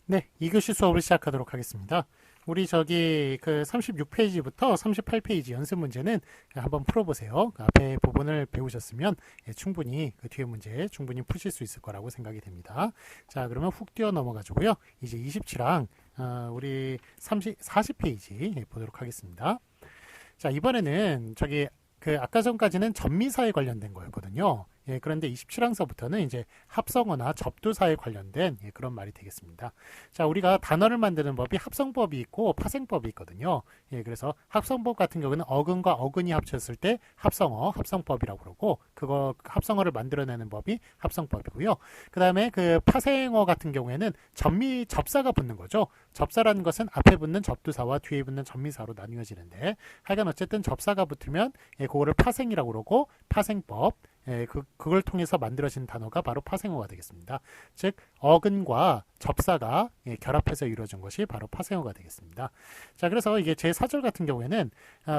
네, 2교시 수업을 시작하도록 하겠습니다. 우리 저기 그 36페이지부터 38페이지 연습 문제는 한번 풀어보세요. 그 앞에 부분을 배우셨으면 충분히 그 뒤에 문제 충분히 푸실 수 있을 거라고 생각이 됩니다. 자, 그러면 훅 뛰어 넘어가지고요. 이제 27항 우리 40페이지 보도록 하겠습니다. 자, 이번에는 저기 그 아까 전까지는 전미사에 관련된 거였거든요. 예, 그런데 27항서부터는 이제 합성어나 접두사에 관련된 그런 말이 되겠습니다. 자, 우리가 단어를 만드는 법이 합성법이 있고 파생법이 있거든요. 예, 그래서 합성법 같은 경우는 어근과 어근이 합쳤을 때 합성어, 합성법이라고 그러고 그거 합성어를 만들어내는 법이 합성법이고요. 그 다음에 그 파생어 같은 경우에는 접사가 붙는 거죠. 접사라는 것은 앞에 붙는 접두사와 뒤에 붙는 전미사로 나뉘어지는데 하여간 어쨌든 접사가 붙으면 그거를 파생이라고 그러고 파생법 그걸 통해서 만들어진 단어가 바로 파생어가 되겠습니다. 즉 어근과 접사가 결합해서 이루어진 것이 바로 파생어가 되겠습니다. 자, 그래서 이게 제4절 같은 경우에는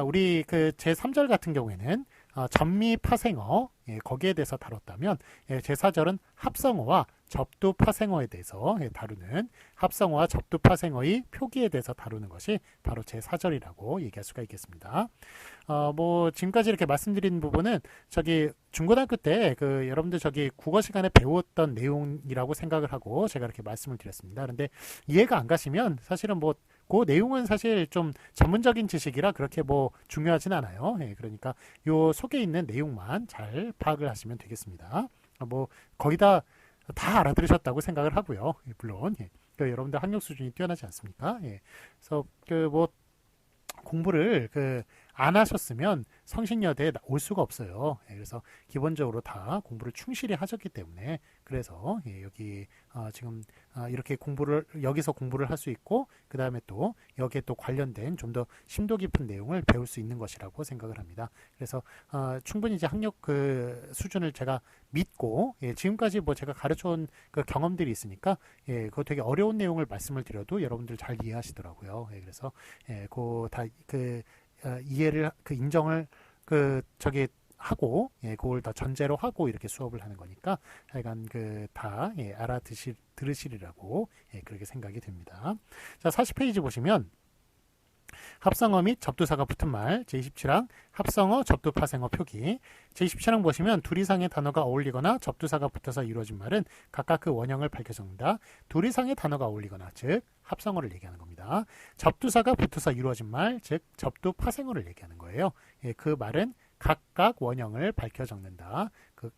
우리 그 제3절 같은 경우에는 전미 파생어 거기에 대해서 다뤘다면 제4절은 합성어와 접두 파생어에 대해서 다루는 합성어와 접두 파생어의 표기에 대해서 다루는 것이 바로 제4절이라고 얘기할 수가 있겠습니다. 뭐 지금까지 이렇게 말씀드린 부분은 저기 중고등학교 때 그 여러분들 저기 국어 시간에 배웠던 내용이라고 생각을 하고 제가 이렇게 말씀을 드렸습니다. 그런데 이해가 안 가시면 사실은 뭐 그 내용은 사실 좀 전문적인 지식이라 그렇게 뭐 중요하진 않아요. 그러니까 요 속에 있는 내용만 잘 파악을 하시면 되겠습니다. 뭐 거기다 다 알아들으셨다고 생각을 하고요. 물론 그 여러분들 학력 수준이 뛰어나지 않습니까? 그래서 그 뭐 공부를 안 하셨으면 성신여대에 올 수가 없어요. 그래서 기본적으로 다 공부를 충실히 하셨기 때문에 그래서 여기 지금 이렇게 여기서 공부를 할 수 있고 그 다음에 또 여기에 또 관련된 좀 더 심도 깊은 내용을 배울 수 있는 것이라고 생각을 합니다. 그래서 충분히 이제 학력 그 수준을 제가 믿고 지금까지 뭐 제가 가르쳐온 그 경험들이 있으니까 그거 되게 어려운 내용을 말씀을 드려도 여러분들 잘 이해하시더라고요. 그래서 그 이해를 인정을 저기 하고 그걸 다 전제로 하고 이렇게 수업을 하는 거니까 하여간 다 들으시리라고 그렇게 생각이 됩니다. 자, 40페이지 보시면 합성어 및 접두사가 붙은 말 제27항 합성어 접두 파생어 표기 제27항 보시면 둘 이상의 단어가 어울리거나 접두사가 붙어서 이루어진 말은 각각 그 원형을 밝혀 적는다. 둘 이상의 단어가 어울리거나 즉 합성어를 얘기하는 겁니다. 접두사가 붙어서 이루어진 말 즉 접두 파생어를 얘기하는 거예요. 그 말은 각각 원형을 밝혀 적는다.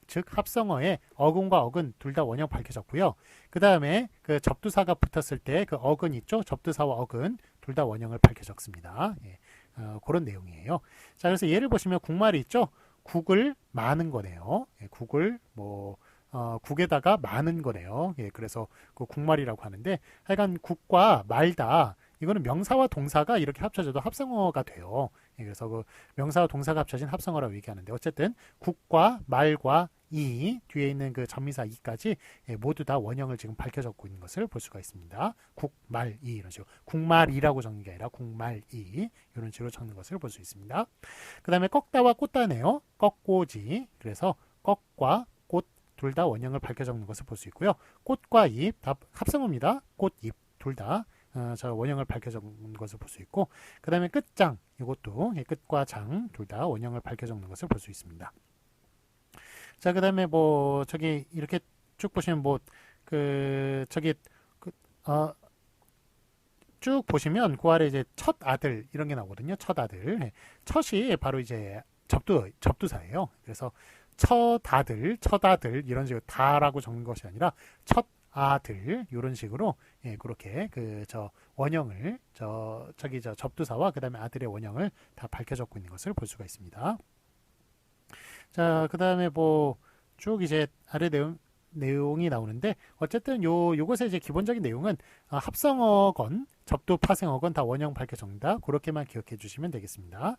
즉 합성어에 어근과 어근 둘 다 원형 밝혀 적고요. 그 다음에 그 접두사가 붙었을 때 그 어근 있죠. 접두사와 어근 둘 다 원형을 밝혀 적습니다. 그런 내용이에요. 자, 그래서 예를 보시면 국말이 있죠. 국을 마는 거네요. 국을 국에다가 마는 거네요. 그래서 그 국말이라고 하는데 하여간 국과 말다 이거는 명사와 동사가 이렇게 합쳐져도 합성어가 돼요. 그래서 그 명사와 동사가 합쳐진 합성어라고 얘기하는데 어쨌든 국과 말과 이 뒤에 있는 그 전미사 이까지 모두 다 원형을 지금 밝혀 적고 있는 것을 볼 수가 있습니다. 국, 말, 이 이런 식으로 국말이라고 적는 게 아니라 국말, 이 이런 식으로 적는 것을 볼 수 있습니다. 그 다음에 꺾다와 꽂다네요. 꺾고지 그래서 꺾과 꽃 둘 다 원형을 밝혀 적는 것을 볼 수 있고요. 꽃과 잎 다 합성어입니다. 꽃, 잎 둘 다 저 원형을 밝혀 적는 것을 볼 수 있고 그 다음에 끝장 이것도 끝과 장 둘 다 원형을 밝혀 적는 것을 볼 수 있습니다. 자, 그 다음에 뭐 저기 이렇게 쭉 보시면 쭉 보시면 그 아래 이제 첫 아들 이런 게 나오거든요. 첫 아들 첫이 바로 이제 접두사예요. 그래서 첫 아들 이런 식으로 다라고 적는 것이 아니라 첫 아들 이런 식으로 그렇게 저 원형을 저기 접두사와 그 다음에 아들의 원형을 다 밝혀 적고 있는 것을 볼 수가 있습니다. 자, 그 다음에 뭐 쭉 이제 아래 내용이 나오는데 어쨌든 요것의 이제 기본적인 내용은 합성어건 접두 파생어건 다 원형 밝혀 적는다. 그렇게만 기억해 주시면 되겠습니다.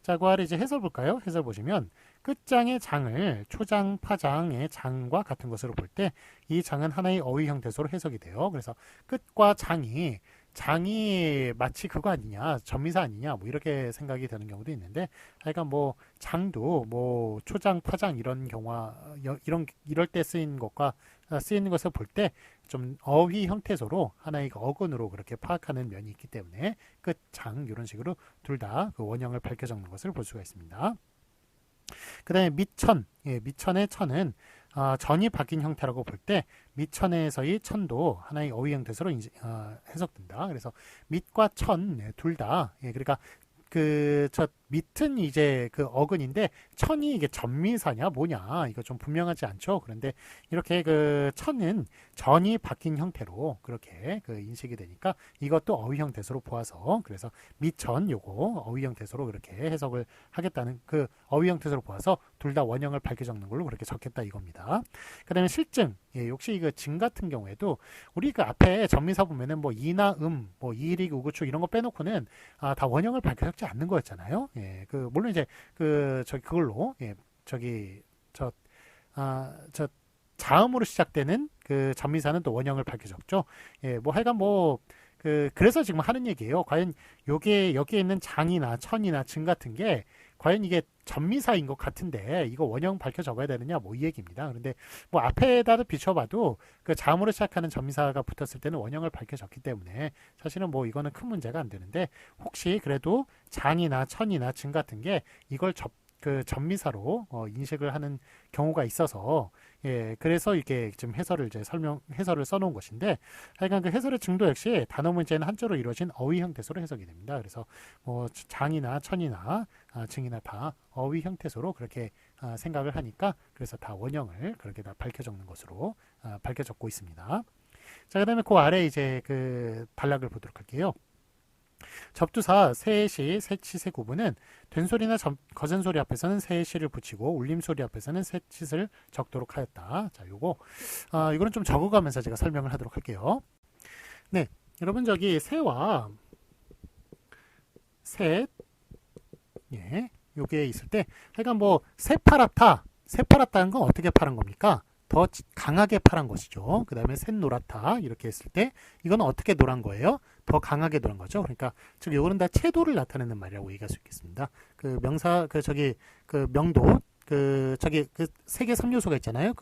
자, 그 아래 이제 해설 볼까요? 해설 보시면 끝장의 장을 초장, 파장의 장과 같은 것으로 볼 때 이 장은 하나의 어휘 형태소로 해석이 돼요. 그래서 끝과 장이 장이 마치 그거 아니냐, 전미사 아니냐, 뭐 이렇게 생각이 드는 경우도 있는데, 하여간 뭐 장도 뭐 초장, 파장 이런 이럴 때 쓰인 것과 쓰이는 것을 볼 때 좀 어휘 형태소로 하나의 어근으로 그렇게 파악하는 면이 있기 때문에 끝, 장 이런 식으로 둘 다 그 원형을 밝혀 적는 것을 볼 수가 있습니다. 그 다음에 밑천, 밑천의 천은 전이 바뀐 형태라고 볼 때 밑천에서의 천도 하나의 어휘 형태소로 해석된다. 그래서 밑과 천 둘 다, 그러니까 저 밑은 이제 그 어근인데 천이 이게 전미사냐 뭐냐 이거 좀 분명하지 않죠. 그런데 이렇게 그 천은 전이 바뀐 형태로 그렇게 그 인식이 되니까 이것도 어휘 형태소로 보아서, 그래서 밑천 요거 어휘 형태소로 그렇게 해석을 하겠다는, 그 어휘 형태소로 보아서 둘 다 원형을 밝혀 적는 걸로 그렇게 적겠다 이겁니다. 그 다음에 실증, 역시 이거 증 같은 경우에도 우리 그 앞에 전미사 보면은 뭐 이나 뭐 이익 우구축 이런 거 빼놓고는 다 원형을 밝혀 적지 않는 거였잖아요. 그 물론 이제 그걸로 저 자음으로 시작되는 그 전미사는 또 원형을 밝혀 적죠. 뭐 하여간 뭐 그래서 지금 하는 얘기예요. 과연 요게 여기에 있는 장이나 천이나 증 같은 게 과연 이게 전미사인 것 같은데 이거 원형 밝혀 적어야 되느냐 뭐 이 얘기입니다. 그런데 뭐 앞에다도 비춰봐도 그 자음으로 시작하는 전미사가 붙었을 때는 원형을 밝혀 적기 때문에 사실은 뭐 이거는 큰 문제가 안 되는데, 혹시 그래도 장이나 천이나 증 같은 게 이걸 그 전미사로 인식을 하는 경우가 있어서, 그래서 이게 지금 해설을 써놓은 것인데, 하여간 그 해설의 증도 역시 단어 문제는 한자로 이루어진 어휘 형태소로 해석이 됩니다. 그래서 뭐 장이나 천이나 증이나 다 어휘 형태소로 그렇게 생각을 하니까, 그래서 다 원형을 그렇게 다 밝혀 적는 것으로 밝혀 적고 있습니다. 자, 그다음에 그 아래 이제 그 단락을 보도록 할게요. 접두사 새시, 새치, 새구분은 된소리나 거센소리 앞에서는 새시를 붙이고 울림소리 앞에서는 새칫을 적도록 하였다. 자, 이거는 좀 적어가면서 제가 설명을 하도록 할게요. 네, 여러분 저기 새와 셋, 요게 있을 때, 하여간 뭐 새파랗다는 건 어떻게 파란 겁니까? 더 강하게 파란 것이죠. 그 다음에 샛노랗다 이렇게 했을 때 이거는 어떻게 노란 거예요? 더 강하게 노란 거죠. 그러니까 즉 요거는 다 채도를 나타내는 말이라고 얘기할 수 있겠습니다. 그 명사 그 명도 그 세개 3요소가 있잖아요.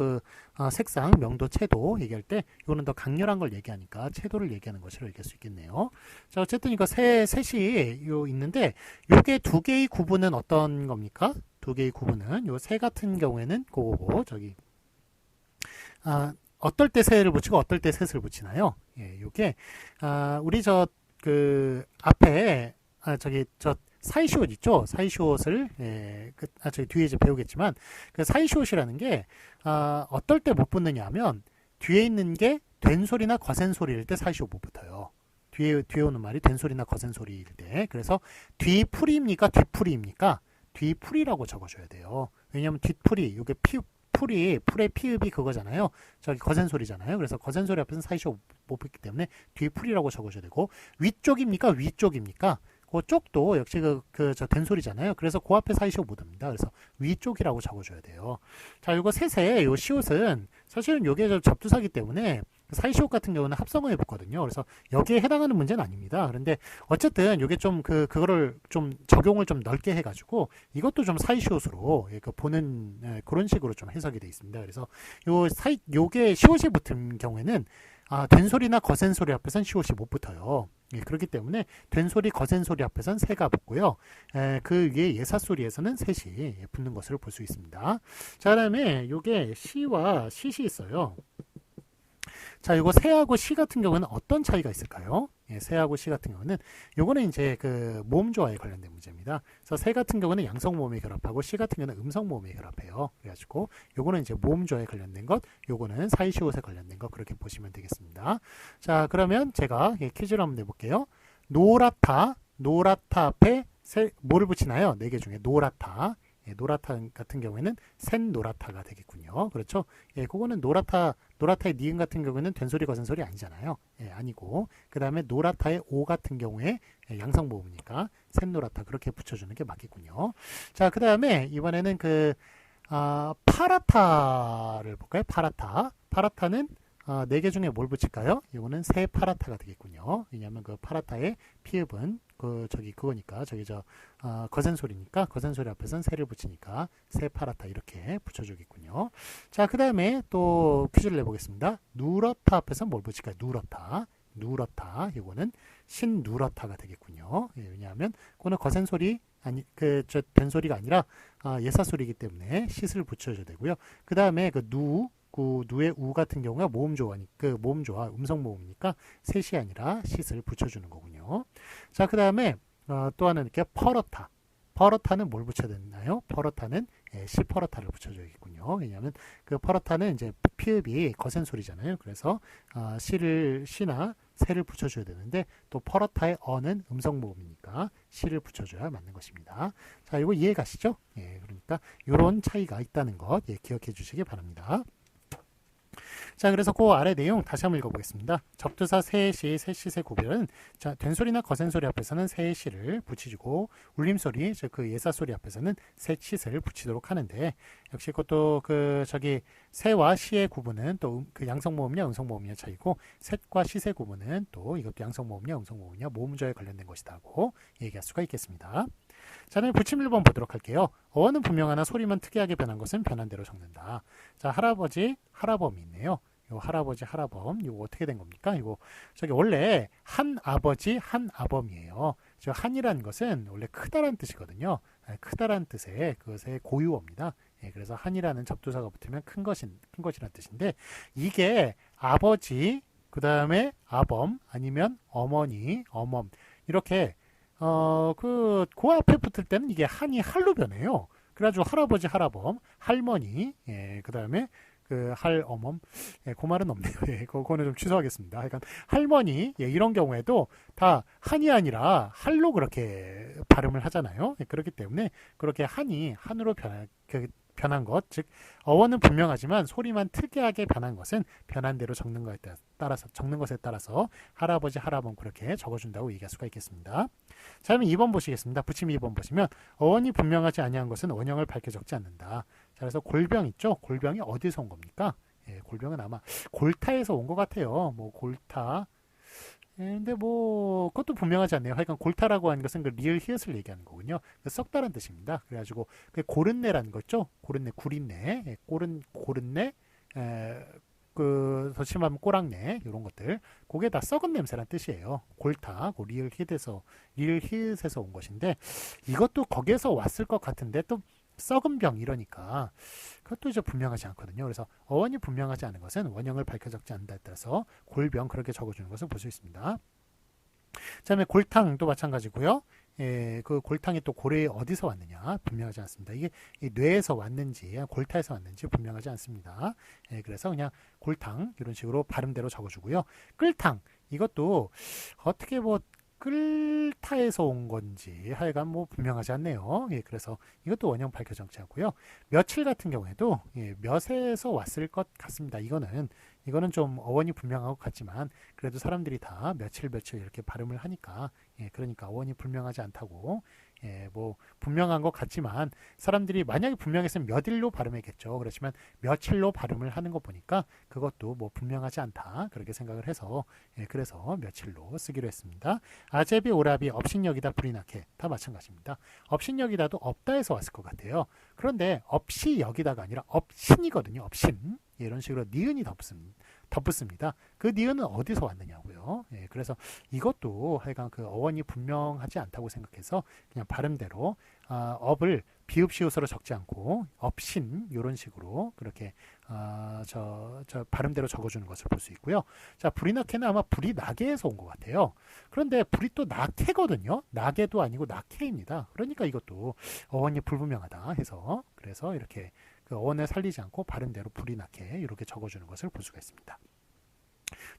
색상, 명도, 채도 얘기할 때 이거는 더 강렬한 걸 얘기하니까 채도를 얘기하는 것으로 얘기할 수 있겠네요. 자, 어쨌든 이거 셋이 있는데 요게 두 개의 구분은 어떤 겁니까? 두 개의 구분은 요 새 같은 경우에는 그거고 어떨 때 새를 붙이고 어떨 때 셋을 붙이나요? 요게 우리 앞에 사이시옷 있죠? 사이시옷을 저희 뒤에 이제 배우겠지만 그 사이시옷이라는 게 어떨 때 못 붙느냐 하면 뒤에 있는 게 된소리나 거센소리일 때 사이시옷 못 붙어요. 뒤에 오는 말이 된소리나 거센소리일 때. 그래서 뒤풀이입니까? 뒷풀이입니까? 뒤풀이라고 적어줘야 돼요. 왜냐하면 뒷풀이, 요게 풀의 피읍이 그거잖아요. 거센 소리잖아요. 그래서 거센 소리 앞에서는 사이시옷 못 붙기 때문에 뒤풀이라고 적어줘야 되고, 위쪽입니까? 위쪽입니까? 그쪽도 역시 저 된소리잖아요. 그래서 그 앞에 사이시옷 못 옵니다. 그래서 위쪽이라고 적어줘야 돼요. 자, 요거 셋의 요 시옷은 사실은 요게 접두사기 때문에 사이시옷 같은 경우는 합성어에 붙거든요. 그래서 여기에 해당하는 문제는 아닙니다. 그런데 어쨌든 요게 좀 그거를 좀 적용을 좀 넓게 해가지고 이것도 좀 사이시옷으로 보는 그런 식으로 좀 해석이 되어 있습니다. 그래서 요게 시옷이 붙은 경우에는 된소리나 거센소리 앞에선 시옷이 못 붙어요. 그렇기 때문에 된소리, 거센소리 앞에선 새가 붙고요. 그 위에 예사소리에서는 셋이 붙는 것을 볼 수 있습니다. 자, 그 다음에 요게 시와 시시 있어요. 자, 요거 새하고 시 같은 경우는 어떤 차이가 있을까요? 새하고 시 같은 경우는 요거는 이제 그 모음조화에 관련된 문제입니다. 그래서 새 같은 경우는 양성 모음에 결합하고 시 같은 경우는 음성 모음에 결합해요. 그래가지고 요거는 이제 모음조화에 관련된 것, 요거는 사이시옷에 관련된 것, 그렇게 보시면 되겠습니다. 자, 그러면 제가 퀴즈를 한번 내볼게요. 노랗다 앞에 뭐를 붙이나요? 네 개 중에 노랗다. 노랗다 같은 경우에는 샛노랗다가 되겠군요. 그렇죠? 그거는 노랗다의 니은 같은 경우에는 된소리 거센소리 아니잖아요. 아니고, 그 다음에 노랗다의 오 같은 경우에 양성모음이니까 샛노랗다 그렇게 붙여주는 게 맞겠군요. 자, 그 다음에 이번에는 파라타를 볼까요? 파라타는 네 개 중에 뭘 붙일까요? 이거는 세 파라타가 되겠군요. 왜냐하면 그 파라타의 피읍은 그거니까 거센 소리니까 거센 소리 앞에서는 세를 붙이니까 세 파라타 이렇게 붙여주겠군요. 자, 그 다음에 또 퀴즈를 내보겠습니다. 누렇다 앞에서 뭘 붙일까요? 누렇다. 이거는 신누렇다가 되겠군요. 예, 왜냐하면 그거는 거센 소리 된 소리가 아니라 예사 소리이기 때문에 싯을 붙여줘야 되고요. 그 다음에 그 누의 우 같은 경우가 모음조화 음성 모음이니까 셋이 아니라 싯을 붙여주는 거군요. 자, 그 다음에 또 하나 이렇게 퍼러타는 뭘 붙여야 되나요? 퍼러타는 시퍼러타를 붙여줘야겠군요. 왜냐하면 그 퍼러타는 이제 피읍이 거센 소리잖아요. 그래서 시나 세를 붙여줘야 되는데 또 퍼러타의 어는 음성 모음이니까 시를 붙여줘야 맞는 것입니다. 자, 이거 이해 가시죠? 예, 그러니까 이런 차이가 있다는 것 기억해 주시기 바랍니다. 자, 그래서 그 아래 내용 다시 한번 읽어보겠습니다. 접두사 세시, 세시의 구별은 된소리나 거센소리 앞에서는 세시를 붙이고 울림소리, 즉 그 예사소리 앞에서는 세시를 붙이도록 하는데 역시 그것도 세와 시의 구분은 또 그 양성모음이냐 음성모음이냐 차이고 셋과 시의 구분은 또 이것도 양성모음이냐 음성모음이냐 모음조에 관련된 것이다고 얘기할 수가 있겠습니다. 자, 그럼 부침 1번 보도록 할게요. 어원은 분명하나 소리만 특이하게 변한 것은 변한 대로 적는다. 자, 할아버지, 할아범이 있네요. 요 할아버지, 할아범, 이거 어떻게 된 겁니까? 이거 원래 한 아버지, 한 아범이에요. 저 한이라는 것은 원래 크다란 뜻이거든요. 크다란 뜻의 그것의 고유어입니다. 예, 그래서 한이라는 접두사가 붙으면 큰 것이라는 뜻인데 이게 아버지, 그 다음에 아범, 아니면 어머니, 어멈 이렇게 그 앞에 붙을 때는 이게 한이 할로 변해요. 그래가지고 할아버지, 할아범, 할머니, 예, 그 다음에 그 할어멈, 예, 그 말은 없네요. 예, 그거는 좀 취소하겠습니다. 그러니까 할머니, 예, 이런 경우에도 다 한이 아니라 할로 그렇게 발음을 하잖아요. 예, 그렇기 때문에 그렇게 한으로 변한 것, 즉 어원은 분명하지만 소리만 특이하게 변한 것은 변한 대로 적는 것에 따라서 할아버지, 할아범 그렇게 적어준다고 얘기할 수가 있겠습니다. 자, 그럼 2번 보시겠습니다. 부침 2번 보시면 어원이 분명하지 아니한 것은 원형을 밝혀 적지 않는다. 자, 그래서 골병 있죠? 골병이 어디서 온 겁니까? 예, 골병은 아마 골타에서 온 것 같아요. 뭐 골타. 예, 근데 뭐 그것도 분명하지 않네요. 하여간 골타라고 하는 것은 그 리을 히읗을 얘기하는 거군요. 썩다란 뜻입니다. 그래가지고 그 고른내라는 거죠. 고른내, 구린내, 예, 고른내, 더 심하면 꼬랑내 이런 것들. 그게 다 썩은 냄새란 뜻이에요. 골타, 그 리을 히읗에서 온 것인데 이것도 거기에서 왔을 것 같은데 또 썩은 병 이러니까 그것도 이제 분명하지 않거든요. 그래서 어원이 분명하지 않은 것은 원형을 밝혀 적지 않는다에 따라서 골병 그렇게 적어주는 것을 볼 수 있습니다. 그 다음에 골탕도 마찬가지고요. 예, 그 골탕이 또 고래에 어디서 왔느냐 분명하지 않습니다. 이게 뇌에서 왔는지 골타에서 왔는지 분명하지 않습니다. 예, 그래서 그냥 골탕 이런 식으로 발음대로 적어주고요. 끌탕 이것도 어떻게 끌타에서 온 건지 하여간 분명하지 않네요. 예, 그래서 이것도 원형 밝혀 적지 않고요. 며칠 같은 경우에도 예, 몇에서 왔을 것 같습니다. 이거는 좀 어원이 분명한 것 같지만 그래도 사람들이 다 며칠 이렇게 발음을 하니까 예, 그러니까 어원이 분명하지 않다고 예, 분명한 것 같지만 사람들이 만약에 분명했으면 몇일로 발음했겠죠. 그렇지만 며칠로 발음을 하는 거 보니까 그것도 분명하지 않다 그렇게 생각을 해서 예, 그래서 며칠로 쓰기로 했습니다. 아제비, 오라비, 업신여기다, 불이나케 다 마찬가지입니다. 업신여기다도 없다에서 왔을 것 같아요. 그런데 없이 여기다가 아니라 업신이거든요. 업신 이런 식으로 니은이 덧붙습니다. 그 니은은 어디서 왔느냐고요. 예, 그래서 이것도 하여간 그 어원이 분명하지 않다고 생각해서 그냥 발음대로 업을 비읍시옷으로 적지 않고 업신 이런 식으로 그렇게 발음대로 적어주는 것을 볼 수 있고요. 자, 불이나케는 아마 불이 나게에서 온 것 같아요. 그런데 불이 또 나케거든요. 나게도 아니고 나케입니다. 그러니까 이것도 어원이 불분명하다 해서 그래서 이렇게 그 어원을 살리지 않고 발음대로 불이 나게 이렇게 적어주는 것을 볼 수가 있습니다.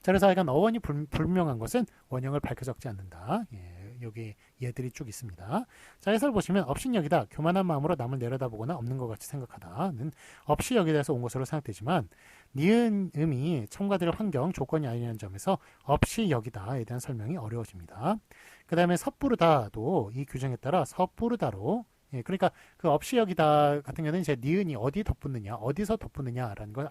자, 그래서 하여간 어원이 불명한 것은 원형을 밝혀 적지 않는다. 예, 여기 얘들이 쭉 있습니다. 자, 해설 보시면 업신여기다 교만한 마음으로 남을 내려다보거나 없는 것 같이 생각하다는 없이 여기다에서 온 것으로 생각되지만 니은음이 첨가될 환경 조건이 아니라는 점에서 없이 여기다에 대한 설명이 어려워집니다. 그 다음에 섣부르다도 이 규정에 따라 섣부르다로 예, 그러니까 그 없이 여기다 같은 경우는 이제 니은이 어디 덧붙느냐, 어디서 덧붙느냐라는 걸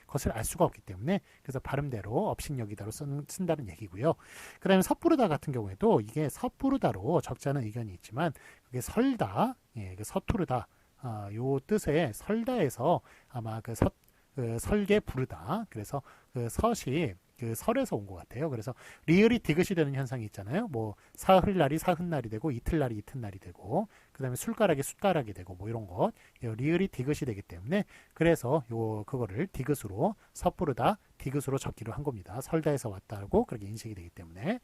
것을 알 수가 없기 때문에 그래서 발음대로 없인 여기다로 쓴다는 얘기고요. 그다음에 섣부르다 같은 경우에도 이게 섣부르다로 적잖은 의견이 있지만 그게 설다, 예, 그 서투르다, 요 뜻의 설다에서 아마 그 설계 부르다. 그래서 그 설이 그 설에서 온 것 같아요. 그래서 리을이 디귿이 되는 현상이 있잖아요. 뭐 사흘날이 사흔날이 되고 이틀날이 이튿날이 되고 그다음에 술가락이 숫가락이 되고 뭐 이런 것 리을이 디귿이 되기 때문에 그래서 그거를 디귿으로 섣부르다 디귿으로 적기로 한 겁니다. 설다에서 왔다고 그렇게 인식이 되기 때문에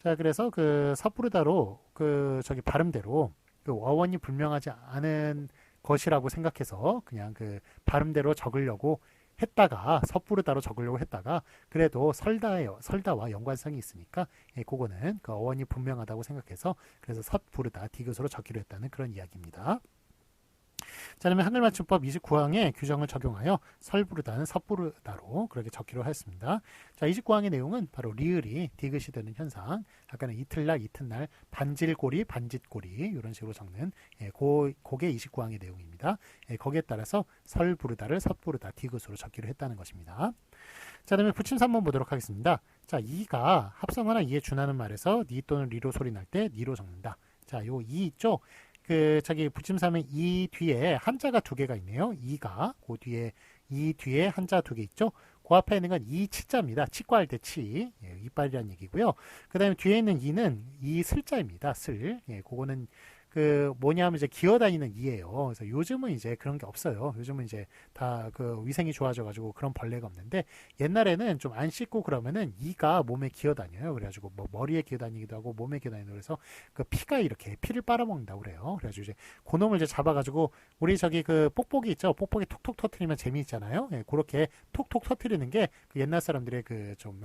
자 그래서 그 섣부르다로 그 저기 발음대로 그 어원이 불명하지 않은 것이라고 생각해서 그냥 그 발음대로 적으려고 했다가 섣부르다로 적으려고 했다가 그래도 설다와 연관성이 있으니까 예, 그거는 그 어원이 분명하다고 생각해서 그래서 섣부르다 디귿으로 적기로 했다는 그런 이야기입니다. 자, 그러면 한글맞춤법 29항의 규정을 적용하여 설부르다는 섣부르다로 그렇게 적기로 했습니다. 자, 29항의 내용은 바로 리을이 디귿이 되는 현상, 아까는 이틀날, 이튿날, 반질고리, 반짓고리 이런 식으로 적는 예, 그게 29항의 내용입니다. 예, 거기에 따라서 설부르다를 섣부르다 디귿으로 적기로 했다는 것입니다. 자, 그다음에 붙임 3번 보도록 하겠습니다. 자, 이가 합성어나 이에 준하는 말에서 니 또는 리로 소리 날 때 니로 적는다. 자, 요 이 있죠? 그 저기 붙임삼에 이 뒤에 한자가 두 개가 있네요. 이가 그 뒤에 이 뒤에 한자 두 개 있죠. 그 앞에 있는 건 이 치자입니다. 치과할 때 치, 예, 이빨이라는 얘기고요. 그다음에 뒤에 있는 이는 이 슬자입니다. 슬, 예, 그거는 그 뭐냐면 이제 기어다니는 이예요. 그래서 요즘은 이제 그런 게 없어요. 요즘은 이제 다 그 위생이 좋아져가지고 그런 벌레가 없는데 옛날에는 좀 안 씻고 그러면은 이가 몸에 기어다녀요. 그래가지고 뭐 머리에 기어다니기도 하고 몸에 기어다니고 그래서 그 피가 이렇게 피를 빨아먹는다고 그래요. 그래가지고 이제 그놈을 이제 잡아가지고 우리 저기 그 뽁뽁이 있죠. 뽁뽁이 톡톡 터트리면 재미있잖아요. 예, 그렇게 톡톡 터트리는 게 그 옛날 사람들의 그 좀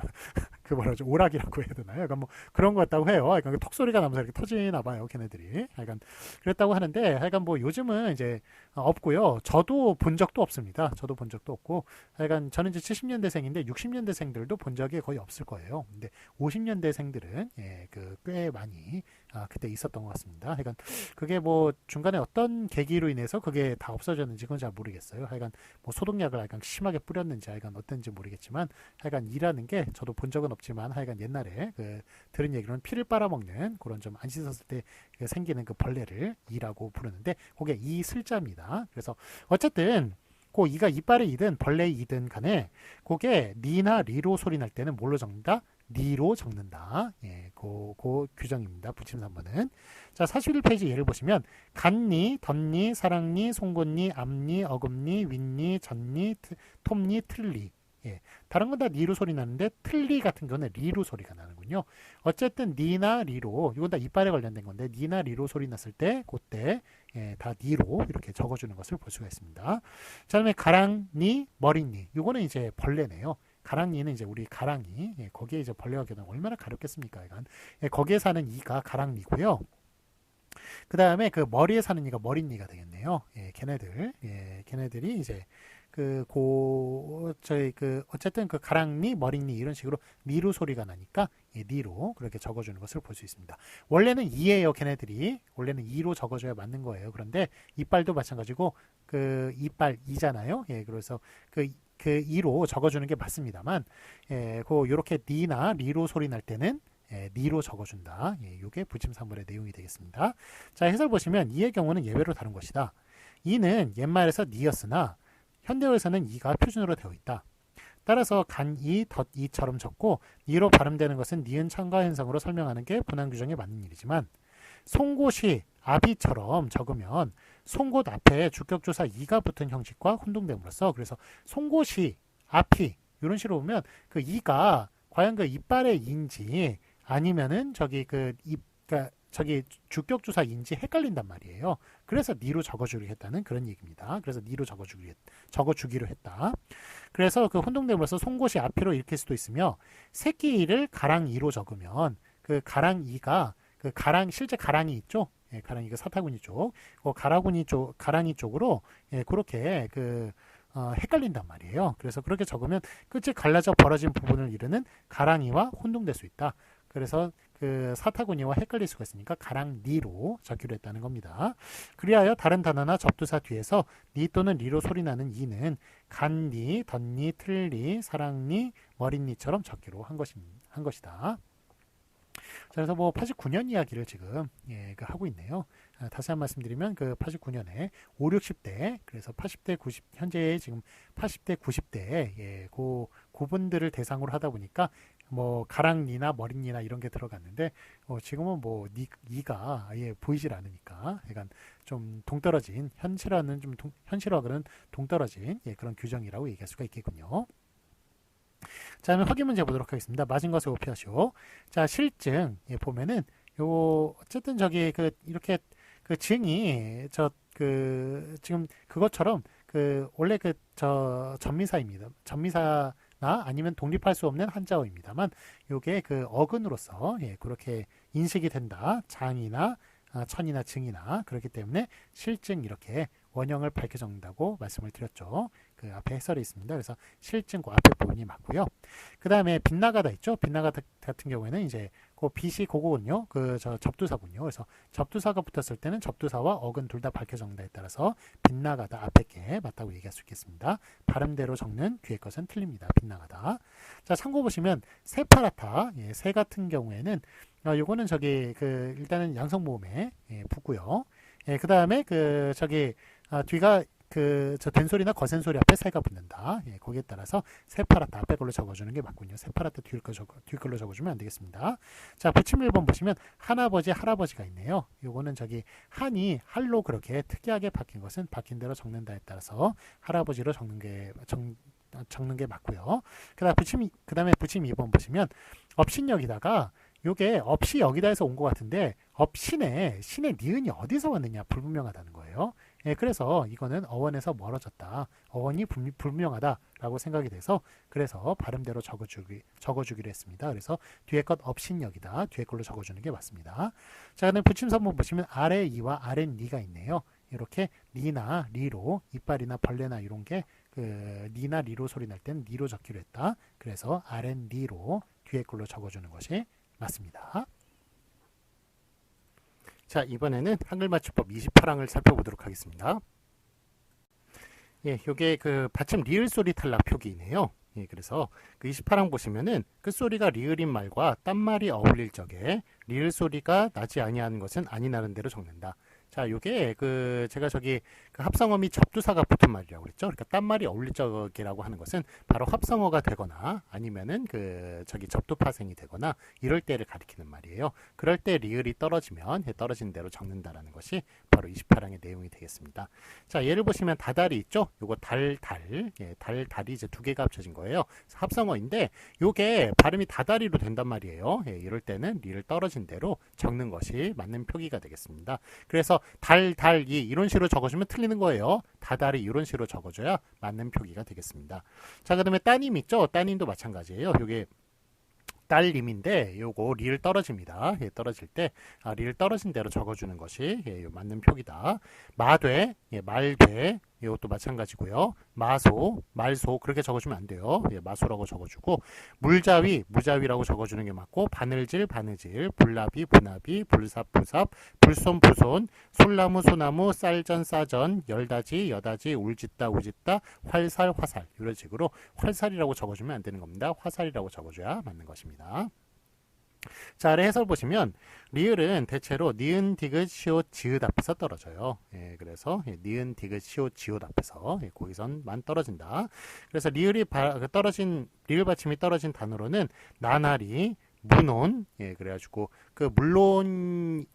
그 뭐라 죠 오락이라고 해야 되나요? 그러니까 뭐 그런 것 같다고 해요. 그러니까 톡 소리가 나면서 이렇게 터지나 봐요, 걔네들이. 하여간 그랬다고 하는데 하여간 뭐 요즘은 이제 없고요. 저도 본 적도 없습니다. 저도 본 적도 없고 하여간 저는 이제 70년대생인데 60년대생들도 본 적이 거의 없을 거예요. 근데 50년대생들은 예, 그 꽤 많이 그때 있었던 것 같습니다. 하여간 그게 뭐 중간에 어떤 계기로 인해서 그게 다 없어졌는지 그건 잘 모르겠어요. 하여간 뭐 소독약을 하여간 심하게 뿌렸는지 하여간 어떤지 모르겠지만 하여간 이라는 게 저도 본 적은 없지만 하여간 옛날에 그 들은 얘기로는 피를 빨아먹는 그런 좀 안 씻었을 때 생기는 그 벌레를 이라고 부르는데 그게 이 슬자입니다. 그래서 어쨌든 그 이가 이빨의 이든 벌레의 이든 간에 그게 니나 리로 소리 날 때는 뭘로 적는다? 니로 적는다. 예, 그 규정입니다. 붙임 3번은. 자, 41페이지 예를 보시면 간니, 덧니, 사랑니, 송곳니, 앞니, 어금니, 윗니, 젖니, 톱니, 틀니. 예, 다른 건 다 니로 소리 나는데 틀리 같은 경우는 리로 소리가 나는군요. 어쨌든 니나 리로 이건 다 이빨에 관련된 건데 니나 리로 소리 났을 때 그때 예, 다 니로 이렇게 적어주는 것을 볼 수가 있습니다. 자, 그다음에 가랑니, 머리니 이거는 이제 벌레네요. 가랑니는 이제 우리 가랑이 예, 거기에 이제 벌레가 겨는 얼마나 가렵겠습니까? 예, 거기에 사는 이가 가랑니고요. 그 다음에 그 머리에 사는 이가 머리니가 되겠네요. 예, 걔네들이 이제 어쨌든 그 가랑니, 머리니 이런 식으로 니로 소리가 나니까 예, 니로 그렇게 적어주는 것을 볼 수 있습니다. 원래는 이예요, 걔네들이. 원래는 이로 적어줘야 맞는 거예요. 그런데 이빨도 마찬가지고 그 이빨 이잖아요. 예, 그래서 그 이로 적어주는 게 맞습니다만, 예, 요렇게 니나 리로 소리 날 때는 예, 니로 적어준다. 예, 이게 붙임사물의 내용이 되겠습니다. 자, 해설 보시면 이의 경우는 예외로 다른 것이다. 이는 옛말에서 니였으나 현대어에서는 이가 표준으로 되어 있다. 따라서 간이, 덧이처럼 적고 니로 발음되는 것은 니은 첨가 현상으로 설명하는 게 분한 규정에 맞는 일이지만 송곳이 아비처럼 적으면 송곳 앞에 주격조사 이가 붙은 형식과 혼동됨으로써 그래서 송곳이 앞이 이런 식으로 보면 그 이가 과연 그 이빨의 인지 아니면은 저기 주격조사인지 헷갈린단 말이에요. 그래서 니로 적어주기로 했다는 그런 얘기입니다. 그래서 니로 적어주기로 했다. 그래서 그 혼동됨으로써 송곳이 앞이로 읽힐 수도 있으며 새끼이를 가랑이로 적으면 그 가랑이가 실제 가랑이 있죠? 예, 가랑이가 사타구니 쪽, 가랑이 쪽으로 예, 그렇게 헷갈린단 말이에요. 그래서 그렇게 적으면 끝이 갈라져 벌어진 부분을 이루는 가랑이와 혼동될 수 있다. 그래서 그 사타구니와 헷갈릴 수가 있으니까 가랑 니로 적기로 했다는 겁니다. 그리하여 다른 단어나 접두사 뒤에서 니 또는 리로 소리나는 이는 간니, 덧니, 틀니, 사랑니, 머릿니처럼 적기로 한 것이다. 자, 그래서 뭐 89년 이야기를 지금 하고 있네요. 다시 한 말씀 드리면 그 89년에 5, 60대 그래서 80대, 90 현재 지금 80대, 90대 그분들을 대상으로 하다 보니까 뭐 가랑니나 머릿니나 이런 게 들어갔는데 지금은 뭐 니가 아예 보이질 않으니까 약간 좀 동떨어진 현실화는 동떨어진 그런 규정이라고 얘기할 수가 있겠군요. 자, 그러면 확인 문제 보도록 하겠습니다. 맞은 것을 오피하시오. 자, 실증 보면은 어쨌든 저기 이렇게 증이 지금 그것처럼 원래 전미사입니다. 전미사나 아니면 독립할 수 없는 한자어입니다만 요게 어근으로서 그렇게 인식이 된다. 장이나 천이나 증이나 그렇기 때문에 실증 이렇게 원형을 밝혀 적는다고 말씀을 드렸죠. 그 앞에 해설이 있습니다. 그래서 실증과 앞에 부분이 맞고요. 그 다음에 빗나가다 있죠. 빗나가다 같은 경우에는 이제 빛이 그거군요. 접두사군요. 그래서 접두사가 붙었을 때는 접두사와 어근 둘 다 밝혀 적는다에 따라서 빗나가다 앞에 게 맞다고 얘기할 수 있겠습니다. 발음대로 적는 뒤에 것은 틀립니다. 빗나가다. 자, 참고 보시면 새파랗다. 새 같은 경우에는 요거는 일단은 양성모음에 붙고요. 그 다음에 뒤가 된소리나 거센소리 앞에 새가 붙는다. 거기에 따라서 새파랗다 앞에 걸로 적어주는 게 맞군요. 새파랗다 뒤 걸로 적어주면 안 되겠습니다. 자, 붙임 1번 보시면 한아버지, 할아버지가 있네요. 요거는 한이 할로 그렇게 특이하게 바뀐 것은 바뀐 대로 적는다에 따라서 할아버지로 적는 게 맞고요. 그 다음에 붙임 2번 보시면 업신여기다가 요게 없이 여기다에서 온 것 같은데 신의 니은이 어디서 왔느냐 불분명하다는 거예요. 그래서 이거는 어원에서 멀어졌다. 어원이 불분명하다라고 생각이 돼서 그래서 발음대로 적어주기로 했습니다. 그래서 뒤에 것 없신여기다. 뒤에 걸로 적어주는 게 맞습니다. 자, 그다음 붙임 3번 보시면 아래 이와 아래 니가 있네요. 이렇게 니나 리로 이빨이나 벌레나 이런 게 니나 리로 소리 날 때는 니로 적기로 했다. 그래서 아래 니로 뒤에 걸로 적어주는 것이 맞습니다. 자, 이번에는 한글 맞춤법 28항을 살펴보도록 하겠습니다. 요게 받침 리을 소리 탈락 표기이네요. 그래서 28항 보시면은 끝소리가 리을인 말과 딴말이 어울릴 적에 리을 소리가 나지 아니하는 것은 아니나는 대로 적는다. 자, 요게 제가 합성어미 접두사가 붙은 말이라고 그랬죠. 그러니까 딴말이 어울릴 적이라고 하는 것은 바로 합성어가 되거나 아니면은 접두파생이 되거나 이럴 때를 가리키는 말이에요. 그럴 때 리을이 떨어지면 떨어진 대로 적는다라는 것이 바로 28항의 내용이 되겠습니다. 자, 예를 보시면 다달이 있죠. 요거 달이 이제 두 개가 합쳐진 거예요. 합성어인데 요게 발음이 다다리로 된단 말이에요. 이럴 때는 리을 떨어진 대로 적는 것이 맞는 표기가 되겠습니다. 그래서 달이 이런 식으로 적어주면 틀리는 거예요. 다달이 이런 식으로 적어줘야 맞는 표기가 되겠습니다. 자, 그 다음에 따님 있죠. 따님도 마찬가지예요. 요게 딸님인데 요거 리을 떨어집니다. 떨어질 때 리을 떨어진 대로 적어주는 것이 맞는 표기다. 마돼, 말돼 이것도 마찬가지고요. 마소, 말소 그렇게 적어주면 안 돼요. 마소라고 적어주고 무자위라고 적어주는 게 맞고 바늘질, 불나비, 부나비, 불삽, 부삽, 불손, 부손, 솔나무, 소나무, 쌀전, 싸전, 열다지, 여다지, 울짓다, 우짓다, 활살, 화살 이런 식으로 활살이라고 적어주면 안 되는 겁니다. 화살이라고 적어줘야 맞는 것입니다. 자, 아래 해설 보시면 리을은 대체로 니은, 디귿, 시옷, 지읒 앞에서 떨어져요. 그래서 니은, 디귿, 시옷, 지읒 앞에서 거기선만 떨어진다. 그래서 리을 받침이 떨어진 단어로는 나나리, 문온, 그래가지고 물론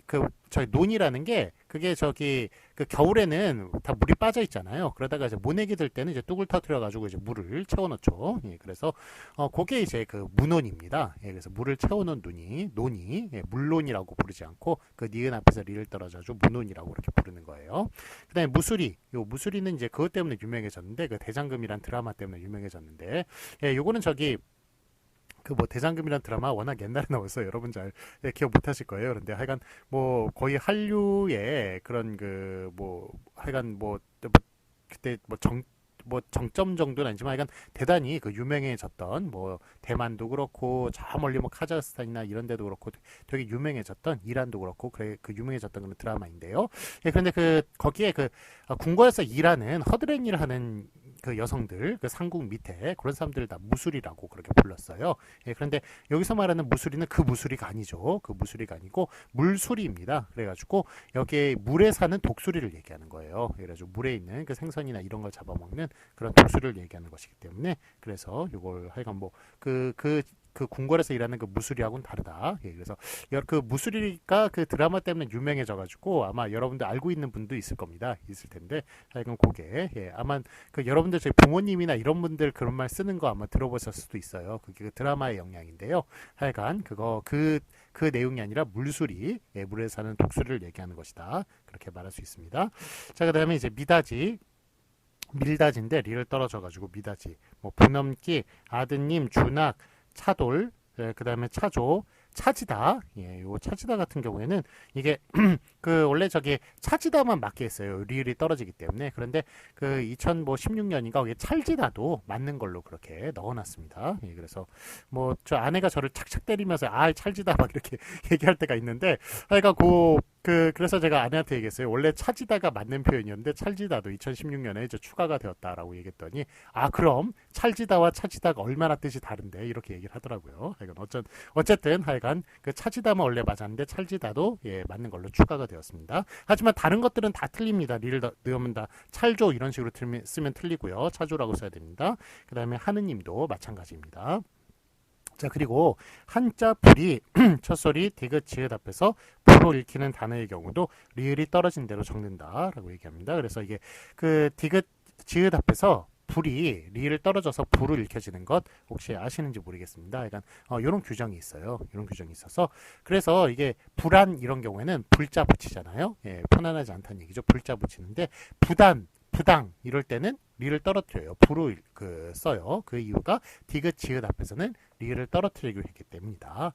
논이라는 게 그게 겨울에는 다 물이 빠져 있잖아요. 그러다가 이제 모내기 들 때는 이제 뚝을 터뜨려 가지고 이제 물을 채워넣죠. 그래서 그게 이제 문온입니다. 그래서 물을 채워놓은 논이 물론이라고 부르지 않고 니은 앞에서 리를 떨어져가지고 문온이라고 이렇게 부르는 거예요. 그다음에 무수리는 이제 그것 때문에 유명해졌는데 대장금이란 드라마 때문에 유명해졌는데 요거는 대장금이란 드라마 워낙 옛날에 나와서 여러분 잘 기억 못 하실 거예요. 그런데 하여간 거의 한류의 그런 하여간 그때 뭐 정점 정도는 아니지만 약간 대단히 그 유명해졌던 뭐 대만도 그렇고 저 멀리 뭐 카자흐스탄이나 이런 데도 그렇고 되게 유명해졌던 이란도 그렇고 그래 그 유명해졌던 그런 드라마인데요. 예, 그런데 그 거기에 그 궁궐에서 일하는 허드렛 일을 하는 그 여성들, 그 상궁 밑에 그런 사람들을 다 무술이라고 그렇게 불렀어요. 예, 그런데 여기서 말하는 무술이는 그 무술이가 아니죠. 그 무술이가 아니고 물술이입니다. 그래가지고 여기에 물에 사는 독수리를 얘기하는 거예요. 그래가지고 물에 있는 그 생선이나 이런 걸 잡아먹는 그런 독수리를 얘기하는 것이기 때문에 그래서 이걸 하여간 뭐 그 궁궐에서 일하는 그 무술이하고는 다르다. 예, 그래서 그 무술이가 그 드라마 때문에 유명해져가지고 아마 여러분들 알고 있는 분도 있을 겁니다. 있을 텐데 하여간 그게 예, 아마 그 여러분들 저희 부모님이나 이런 분들 그런 말 쓰는 거 아마 들어보셨을 수도 있어요. 그게 그 드라마의 영향인데요. 하여간 그 내용이 아니라 물수리, 예, 물에 사는 독수리를 얘기하는 것이다. 그렇게 말할 수 있습니다. 자, 그다음에 이제 미다지. 밀다지인데 리를 떨어져가지고 미다지. 뭐 부넘기, 아드님, 준악, 차돌, 예, 그다음에 차조, 차지다. 예, 요 차지다 같은 경우에는 이게 그 원래 저기 차지다만 맞게 했어요. 리을이 떨어지기 때문에. 그런데 그 2016년인가 거기에 찰지다도 맞는 걸로 그렇게 넣어놨습니다. 예, 그래서 뭐 저 아내가 저를 착착 때리면서 아 찰지다 막 이렇게 얘기할 때가 있는데, 그러니까 그래서 제가 아내한테 얘기했어요. 원래 차지다가 맞는 표현이었는데 찰지다도 2016년에 이제 추가가 되었다라고 얘기했더니 아 그럼 찰지다와 차지다가 얼마나 뜻이 다른데 이렇게 얘기를 하더라고요. 하여간 어쨌든 하여간 그 차지다만 원래 맞았는데 찰지다도 예 맞는 걸로 추가가 되었습니다. 하지만 다른 것들은 다 틀립니다. 리를 넣으면 다 찰조 이런 식으로 쓰면 틀리고요. 차조라고 써야 됩니다. 그 다음에 하느님도 마찬가지입니다. 자, 그리고 한자 불이 첫소리 디귿 지읒 앞에서 부로 읽히는 단어의 경우도 리을이 떨어진 대로 적는다라고 얘기합니다. 그래서 이게 그 디귿 지읒 앞에서 불이 리을 떨어져서 부로 읽혀지는 것 혹시 아시는지 모르겠습니다. 그러니까 이런 규정이 있어요. 이런 규정이 있어서 그래서 이게 불안 이런 경우에는 불자 붙이잖아요. 예, 편안하지 않다는 얘기죠. 불자 붙이는데 부당 이럴 때는 리를 떨어뜨려요. 부로 써요. 그 이유가 디귿 지읒 앞에서는 리를 떨어뜨리기로 했기 때문이다.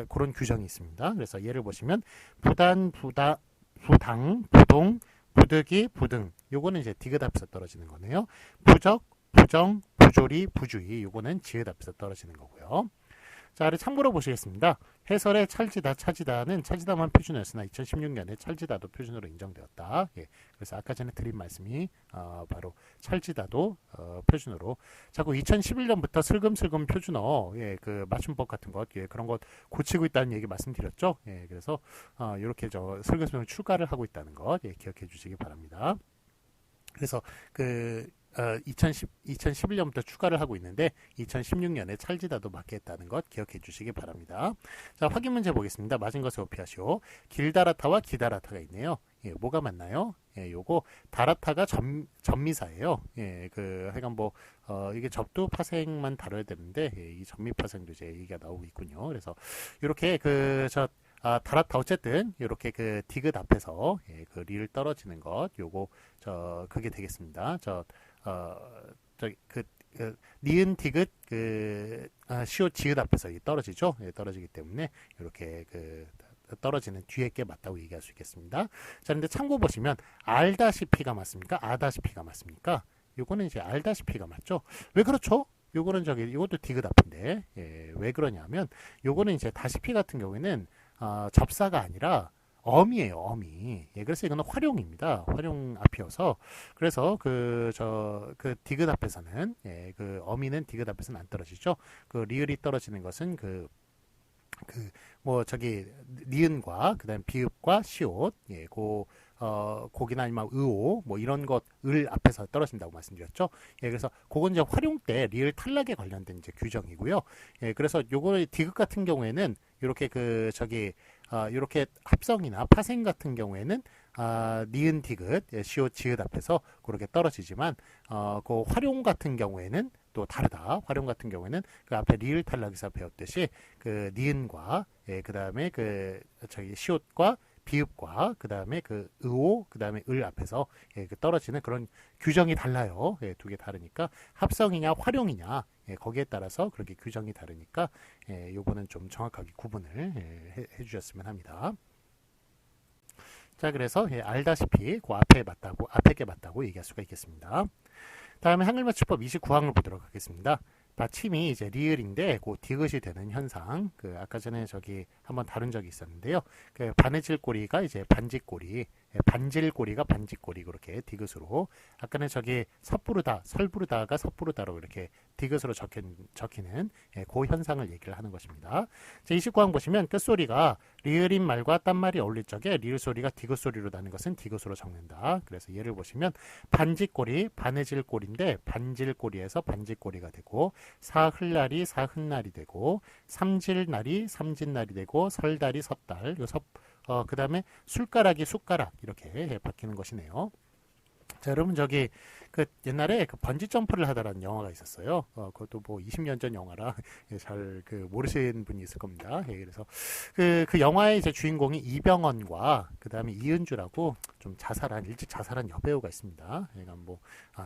그런 규정이 있습니다. 그래서 예를 보시면 부당, 부동, 부득이, 부등. 요거는 이제 디귿 앞에서 떨어지는 거네요. 부적, 부정, 부조리, 부주의. 요거는 지읒 앞에서 떨어지는 거고요. 자, 참고로 보시겠습니다. 해설의 찰지다, 차지다는 차지다만 표준이었으나 2016년에 찰지다도 표준으로 인정되었다. 예, 그래서 아까 전에 드린 말씀이 바로 찰지다도 표준으로. 자꾸 2011년부터 슬금슬금 표준어, 예, 그 맞춤법 같은 것, 예, 그런 것 고치고 있다는 얘기 말씀드렸죠. 예, 그래서 이렇게 슬금슬금 출가를 하고 있다는 것, 예, 기억해 주시기 바랍니다. 그래서 2011년부터 추가를 하고 있는데 2016년에 찰지다도 맞게 했다는 것 기억해 주시기 바랍니다. 자, 확인 문제 보겠습니다. 맞은 것을 오피하시오. 길다라타와 기다라타가 있네요. 예, 뭐가 맞나요? 예, 요거 다라타가 전미사예요. 예, 하여간 이게 접두 파생만 다뤄야 되는데 예, 이 전미 파생도 이제 얘기가 나오고 있군요. 그래서 이렇게 다라타 어쨌든 이렇게 그 디귿 앞에서 예, 그 리를 떨어지는 것 요거 그게 되겠습니다. 니은 디귿 시옷 지읒 앞에서 떨어지죠. 예, 떨어지기 때문에 이렇게 떨어지는 뒤에 게 맞다고 얘기할 수 있겠습니다. 자, 근데 참고 보시면 알다시피가 맞습니까? 아다시피가 맞습니까? 요거는 이제 알다시피가 맞죠. 왜 그렇죠? 요거는 이것도 디귿 앞인데 예, 왜 그러냐면 요거는 이제 다시피 같은 경우에는 접사가 아니라 어미예요, 어미. 예, 그래서 이거는 활용입니다. 활용 앞이어서. 그래서 디귿 앞에서는, 예, 어미는 디귿 앞에서는 안 떨어지죠. 리을이 떨어지는 것은 니은과, 그 다음 비읍과 시옷, 예, 곡이나 아니면 의오, 뭐 이런 것, 을 앞에서 떨어진다고 말씀드렸죠. 예, 그래서 그건 이제 활용 때 리을 탈락에 관련된 이제 규정이고요. 예, 그래서 요거 디귿 같은 경우에는 이렇게 이렇게 합성이나 파생 같은 경우에는 니은 디귿, 예, 시옷 지읒 앞에서 그렇게 떨어지지만 그 활용 같은 경우에는 또 다르다. 활용 같은 경우에는 그 앞에 리을 탈락에서 배웠듯이 그 니은과 예, 그다음에 시옷과 비읍과 그다음에 의오 그다음에 을 앞에서 예, 떨어지는 그런 규정이 달라요. 예, 두 개 다르니까 합성이냐 활용이냐 예, 거기에 따라서 그렇게 규정이 다르니까 예, 요거는 좀 정확하게 구분을 해 주셨으면 합니다. 자, 그래서 알다시피 그 앞에 게 맞다고 얘기할 수가 있겠습니다. 다음에 한글맞춤법 29항을 보도록 하겠습니다. 받침이 이제 리을인데 그 디귿이 되는 현상. 그 아까 전에 저기 한번 다룬 적이 있었는데요. 그 바느질 꼬리가 이제 반직꼬리, 반질 꼬리가 반직꼬리 그렇게 디귿으로. 아까는 저기 설부르다가 섣부르다로 이렇게 디귿으로 적히는 그 현상을 얘기를 하는 것입니다. 자, 29항 보시면 끝소리가 리을인 말과 딴 말이 어울릴 적에 리을 소리가 디귿 소리로 나는 것은 디귿으로 적는다. 그래서 예를 보시면 반직꼬리, 바느질 꼬리인데 반질꼬리에서 반직꼬리가 되고 사흘날이 사흔날이 되고 삼질날이 삼진날이 되고 설달이 섣달 그 다음에 술가락이 숟가락 이렇게 바뀌는 것이네요. 자, 여러분 저기 그 옛날에 그 번지 점프를 하다라는 영화가 있었어요. 그것도 뭐 20년 전 영화라 잘 그 모르시는 분이 있을 겁니다. 그래서 그 영화의 이제 주인공이 이병헌과 그 다음에 이은주라고 좀 일찍 자살한 여배우가 있습니다. 그러니까 뭐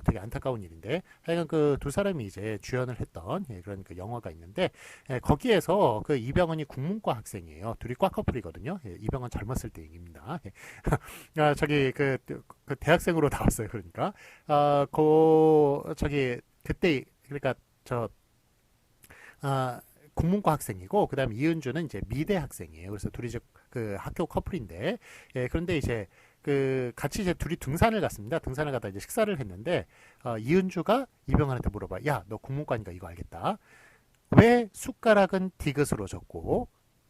되게 안타까운 일인데, 하여간 그 두 사람이 이제 주연을 했던 그런 그 영화가 있는데, 거기에서 그 이병헌이 국문과 학생이에요. 둘이 꽉커플이거든요. 이병헌 젊었을 때 얘기입니다. 저기 그 대학생으로 나왔어요. 그러니까 저기 그때 그러니까 국문과 학생이고 그다음에 이은주는 이제 미대 학생이에요. 그래서 둘이 이제 그 학교 커플인데, 그런데 이제 그 같이 이제 둘이 등산을 갔습니다. 등산을 가다 이제 식사를 했는데 이은주가 이병헌한테 물어봐. 야, 너 국문과니까 이거 알겠다. 왜 숟가락은 디귿으로 적고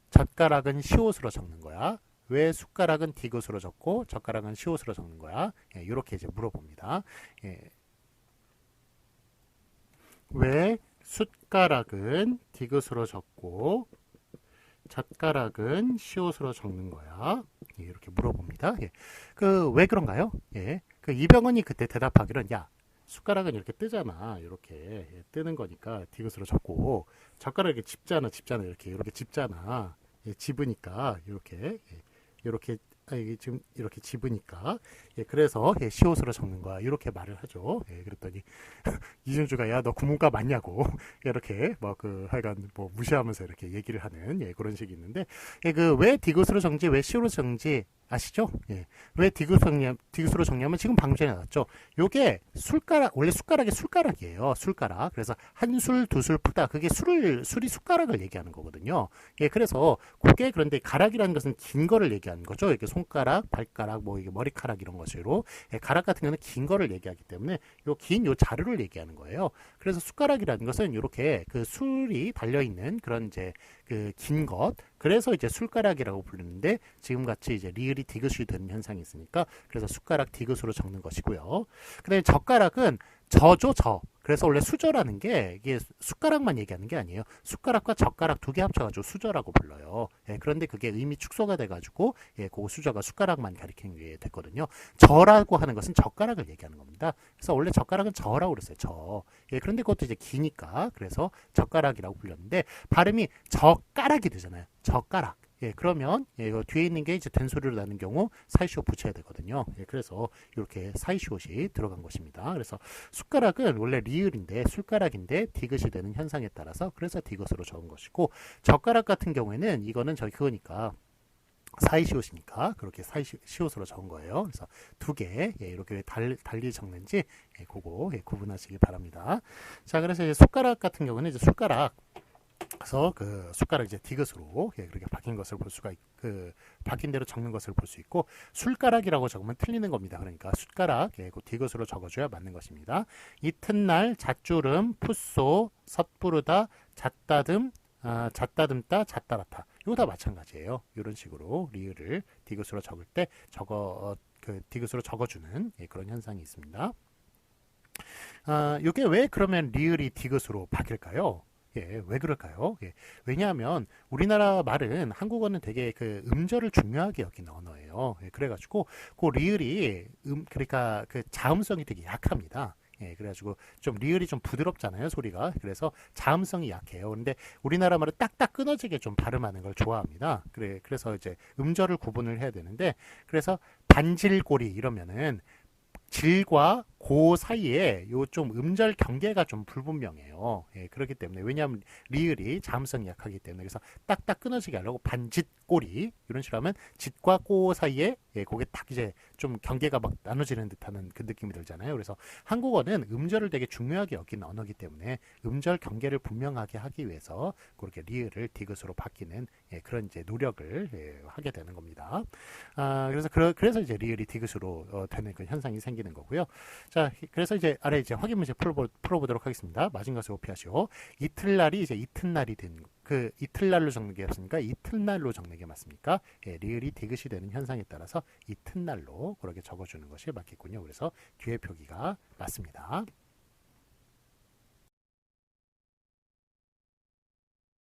젓가락은 시옷으로 적는 거야? 왜 숟가락은 디귿으로 적고 젓가락은 시옷으로 적는 거야? 이렇게 이제 물어봅니다. 왜 숟가락은 디귿으로 적고 젓가락은 시옷으로 적는 거야? 이렇게 물어봅니다. 그 왜 그런가요? 그 이병헌이 그때 대답하기로는 야, 숟가락은 이렇게 뜨잖아. 이렇게 뜨는 거니까 디귿으로 적고 젓가락 이렇게 집잖아. 이렇게 집잖아. 집으니까 이렇게 지금 이렇게 집으니까 그래서 시옷으로 적는 거야 이렇게 말을 하죠. 그랬더니 이준주가 야, 너 국문과 맞냐고 이렇게 뭐 하여간 뭐 무시하면서 이렇게 얘기를 하는 그런 식이 있는데, 그 왜 디귿으로 적는지 왜 시옷으로 적는지 아시죠? 왜 디귿으로 적냐면 지금 방금 전에 나왔죠. 요게 원래 숟가락이 술가락이에요. 술가락. 그래서 한 술, 두 술 푸다. 그게 술이 숟가락을 얘기하는 거거든요. 그래서 그게 그런데 가락이라는 것은 긴 거를 얘기하는 거죠. 이렇게 손가락, 발가락, 뭐 이게 머리카락 이런 것으로. 가락 같은 경우는 긴 거를 얘기하기 때문에 요 자루를 얘기하는 거예요. 그래서 숟가락이라는 것은 이렇게 그 술이 달려 있는 그런 이제 그 긴 것. 그래서 이제 술가락이라고 부르는데 지금 같이 이제 리을이 디귿이 되는 현상이 있으니까 그래서 숟가락 디귿으로 적는 것이고요. 그다음에 젓가락은 저죠, 저. 그래서 원래 수저라는 게 이게 숟가락만 얘기하는 게 아니에요. 숟가락과 젓가락 두 개 합쳐가지고 수저라고 불러요. 그런데 그게 의미 축소가 돼가지고 그 수저가 숟가락만 가리키는 게 됐거든요. 저라고 하는 것은 젓가락을 얘기하는 겁니다. 그래서 원래 젓가락은 저라고 그랬어요. 저. 그런데 그것도 이제 기니까 그래서 젓가락이라고 불렸는데 발음이 젓가락이 되잖아요. 젓가락. 그러면 이거 뒤에 있는 게 이제 된소리로 나는 경우 사이시옷 붙여야 되거든요. 그래서 이렇게 사이시옷이 들어간 것입니다. 그래서 숟가락은 원래 리을인데 술가락인데 디귿이 되는 현상에 따라서 그래서 디귿으로 적은 것이고, 젓가락 같은 경우에는 이거는 그거니까 사이시옷이니까 그렇게 사이시옷으로 적은 거예요. 그래서 두 개 이렇게 왜 달리 적는지 그거 구분하시기 바랍니다. 자, 그래서 이제 숟가락 같은 경우는 이제 그래서 그 숟가락 이제 디귿으로 그렇게 바뀐 것을 볼 수가 바뀐 대로 적는 것을 볼 수 있고, 술가락이라고 적으면 틀리는 겁니다. 그러니까 숟가락 그 디귿으로 적어줘야 맞는 것입니다. 이튿날 잣주름 풋소 섣부르다 잣다듬다 잣다랗다 이거 다 마찬가지예요. 이런 식으로 리을을 디귿으로 적을 때 디귿으로 적어주는 그런 현상이 있습니다. 이게 왜 그러면 리을이 디귿으로 바뀔까요? 왜 그럴까요? 왜냐하면 우리나라 말은 한국어는 되게 그 음절을 중요하게 여기는 언어예요. 그래가지고 그 리을이 그러니까 그 자음성이 되게 약합니다. 그래가지고 좀 리을이 좀 부드럽잖아요, 소리가. 그래서 자음성이 약해요. 근데 우리나라 말은 딱딱 끊어지게 좀 발음하는 걸 좋아합니다. 그래서 이제 음절을 구분을 해야 되는데, 그래서 반질꼬리 이러면은 질과 그 사이에 요 좀 음절 경계가 좀 불분명해요. 예, 그렇기 때문에 왜냐하면 리을이 자음성이 약하기 때문에 그래서 딱딱 끊어지게 하려고 반짓 꼬리 이런 식으로 하면 짓과 꼬 사이에 예, 그게 딱 이제 좀 경계가 막 나눠지는 듯하는 그 느낌이 들잖아요. 그래서 한국어는 음절을 되게 중요하게 여기는 언어기 때문에 음절 경계를 분명하게 하기 위해서 그렇게 리을을 디귿으로 바뀌는 예, 그런 이제 노력을 예, 하게 되는 겁니다. 그래서 이제 리을이 디귿으로 되는 그 현상이 생기는 거고요. 자, 그래서 이제 아래 이제 확인 문제 풀어보도록 하겠습니다. 맞은 것을 오피하시오. 이틀날이 이제 이튿날이 된 그 이틀날로 적는 게 없으니까 이튿날로 적는 게 맞습니까? 예, 리을이 디귿이 되는 현상에 따라서 이튿날로 그렇게 적어주는 것이 맞겠군요. 그래서 뒤에 표기가 맞습니다.